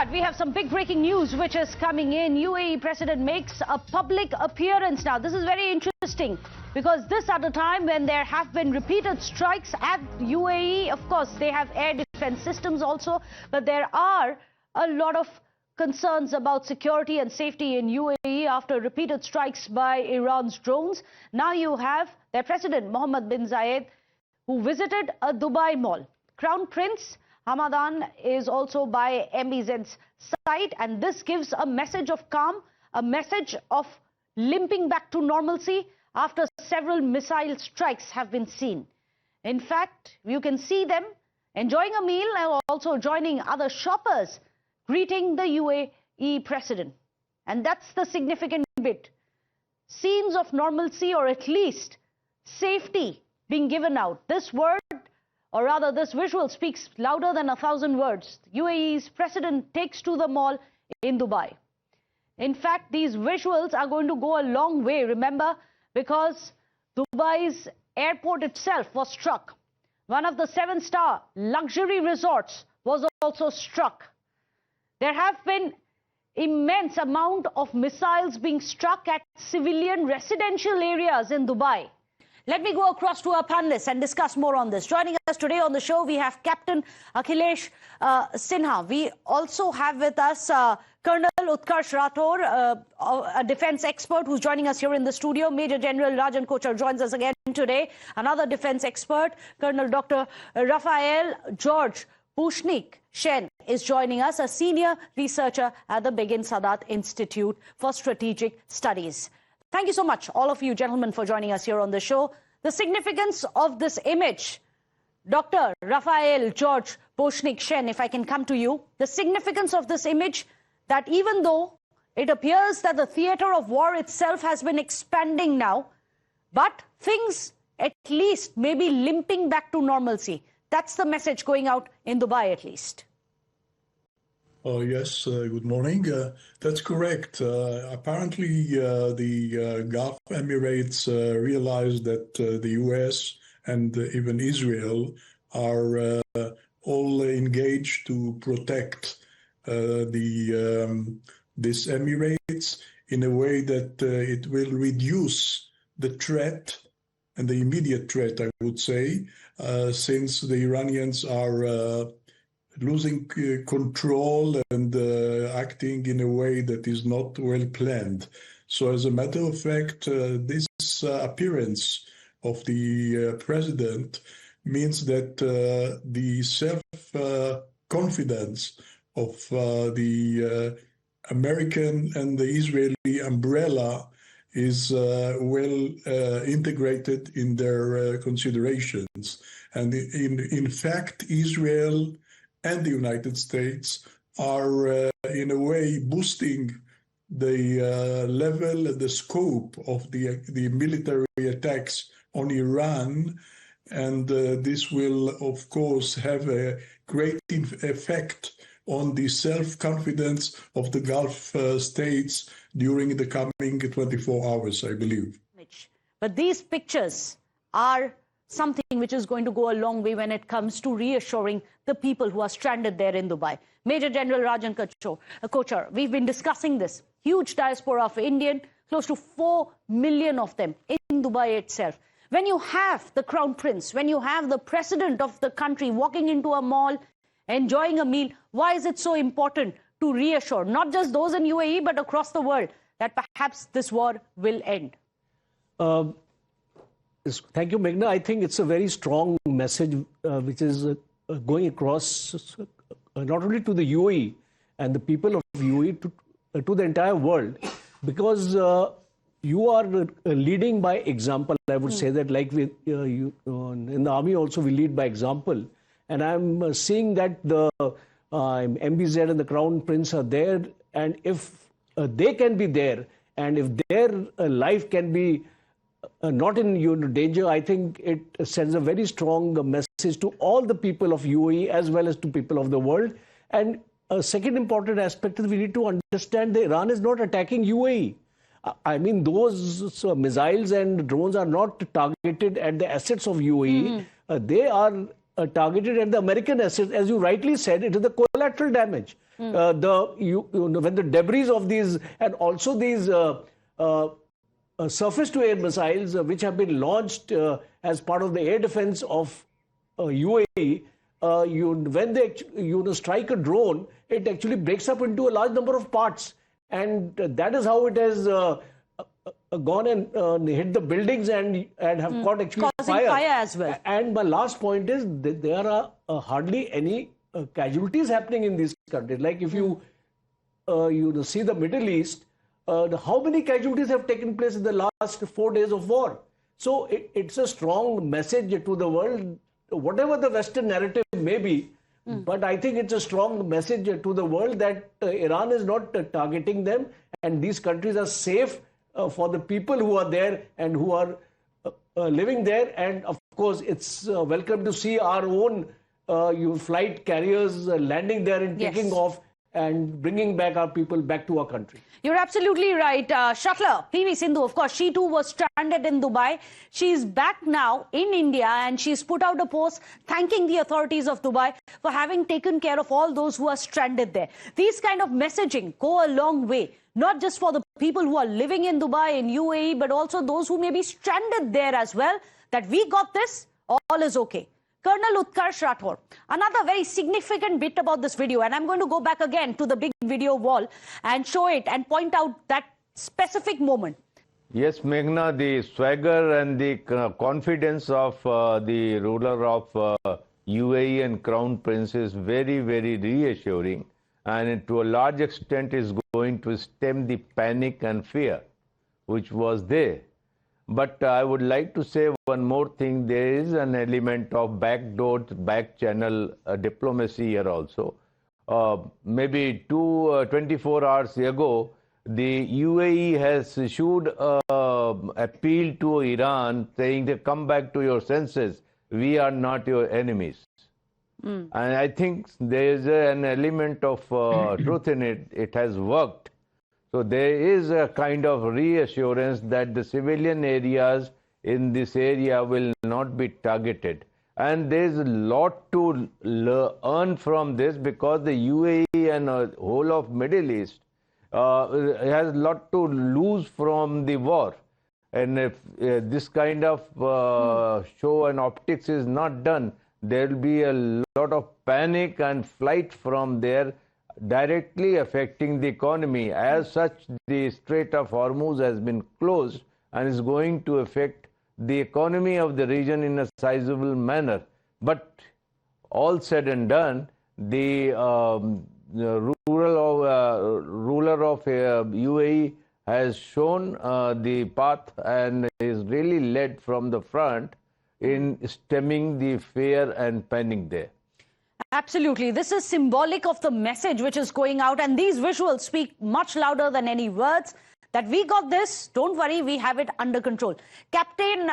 that, we have some big breaking news which is coming in. UAE President makes a public appearance now. This is very interesting because this at a time when there have been repeated strikes at UAE. Of course, they have air defense systems also, but there are a lot of concerns about security and safety in UAE after repeated strikes by Iran's drones. Now you have their president, Mohammed bin Zayed, who visited a Dubai mall. Crown Prince Hamdan is also by MBZ's side, and this gives a message of calm, a message of limping back to normalcy after several missile strikes have been seen. In fact, you can see them enjoying a meal and also joining other shoppers, greeting the UAE president. And that's the significant bit. Scenes of normalcy, or at least safety, being given out. This word, or rather this visual, speaks louder than 1,000 words. UAE's president takes to the mall in Dubai. In fact, these visuals are going to go a long way, remember, because Dubai's airport itself was struck. One of the 7-star luxury resorts was also struck. There have been immense amount of missiles being struck at civilian residential areas in Dubai. Let me go across to our panelists and discuss more on this. Joining us today on the show, we have Captain Akhilesh Sinha. We also have with us Colonel Utkarsh Rathore, a defense expert who's joining us here in the studio. Major General Rajan Kochar joins us again today. Another defense expert, Colonel Dr. Rafael George Pushnik Shen is joining us, a senior researcher at the Begin Sadat Institute for Strategic Studies. Thank you so much, all of you gentlemen, for joining us here on the show. The significance of this image, Dr. Rafael George Pushnik Shen, if I can come to you, the significance of this image, that even though it appears that the theater of war itself has been expanding now, but things at least may be limping back to normalcy. That's the message going out in Dubai, at least. Oh, yes, good morning. That's correct. Apparently, the Gulf Emirates realized that the US and even Israel are all engaged to protect this Emirates in a way that it will reduce the threat, and the immediate threat, I would say, since the Iranians are losing control and acting in a way that is not well planned. So as a matter of fact, this appearance of the president means that the self-confidence of the American and the Israeli umbrella is well integrated in their considerations. And in fact, Israel and the United States are in a way boosting the level and the scope of the military attacks on Iran. And this will, of course, have a great effect on the self-confidence of the Gulf states during the coming 24 hours, I believe. But these pictures are something which is going to go a long way when it comes to reassuring the people who are stranded there in Dubai. Major General Rajan Kochar, we've been discussing this. Huge diaspora of Indian, close to 4 million of them in Dubai itself. When you have the Crown Prince, when you have the president of the country walking into a mall, enjoying a meal, why is it so important to reassure not just those in UAE but across the world that perhaps this war will end? Thank you, Meghna. I think it's a very strong message which is going across not only to the UAE and the people of UAE, to the entire world, because you are leading by example. I would say that, like in the army also we lead by example. And I'm seeing that the MBZ and the Crown Prince are there, and if they can be there, and if their life can be not in danger, I think it sends a very strong message to all the people of UAE as well as to people of the world. And a second important aspect is we need to understand that Iran is not attacking UAE. I mean, those missiles and drones are not targeted at the assets of UAE. They are targeted at the American assets. As you rightly said, it is the collateral damage. when the debris of these, and also these surface-to-air missiles which have been launched as part of the air defense of UAE, when they strike a drone, it actually breaks up into a large number of parts, and that is how it has gone and hit the buildings and have caught actually causing fire as well. And my last point is that there are hardly any casualties happening in these countries. Like if you see the Middle East, how many casualties have taken place in the last 4 days of war? So it's a strong message to the world, whatever the Western narrative may be. But I think it's a strong message to the world that Iran is not targeting them, and these countries are safe for the people who are there and who are living there. And of course, it's welcome to see our own flight carriers landing there and taking off and bringing back our people back to our country. You're absolutely right. Shuttler, PV Sindhu, of course, she too was stranded in Dubai. She's back now in India, and she's put out a post thanking the authorities of Dubai for having taken care of all those who are stranded there. These kind of messaging go a long way, not just for the people who are living in Dubai, in UAE, but also those who may be stranded there as well, that we got this, all is okay. Colonel Utkarsh Rathore, another very significant bit about this video, and I'm going to go back again to the big video wall and show it and point out that specific moment. Yes, Meghna, the swagger and the confidence of the ruler of UAE and Crown Prince is very, very reassuring, and to a large extent is going to stem the panic and fear which was there. But I would like to say one more thing. There is an element of backdoor, back channel diplomacy here also. Maybe 24 hours ago, the UAE has issued an appeal to Iran saying to come back to your senses. We are not your enemies. And I think there is an element of truth in it. It has worked. So there is a kind of reassurance that the civilian areas in this area will not be targeted. And there is a lot to earn from this, because the UAE and whole of Middle East has a lot to lose from the war. And if this kind of show and optics is not done, there will be a lot of panic and flight from there, directly affecting the economy. As such, the Strait of Hormuz has been closed and is going to affect the economy of the region in a sizable manner. But all said and done, the ruler of UAE has shown the path and is really led from the front in stemming the fear and panic there. Absolutely. This is symbolic of the message which is going out, and these visuals speak much louder than any words, that we got this, don't worry, we have it under control. Captain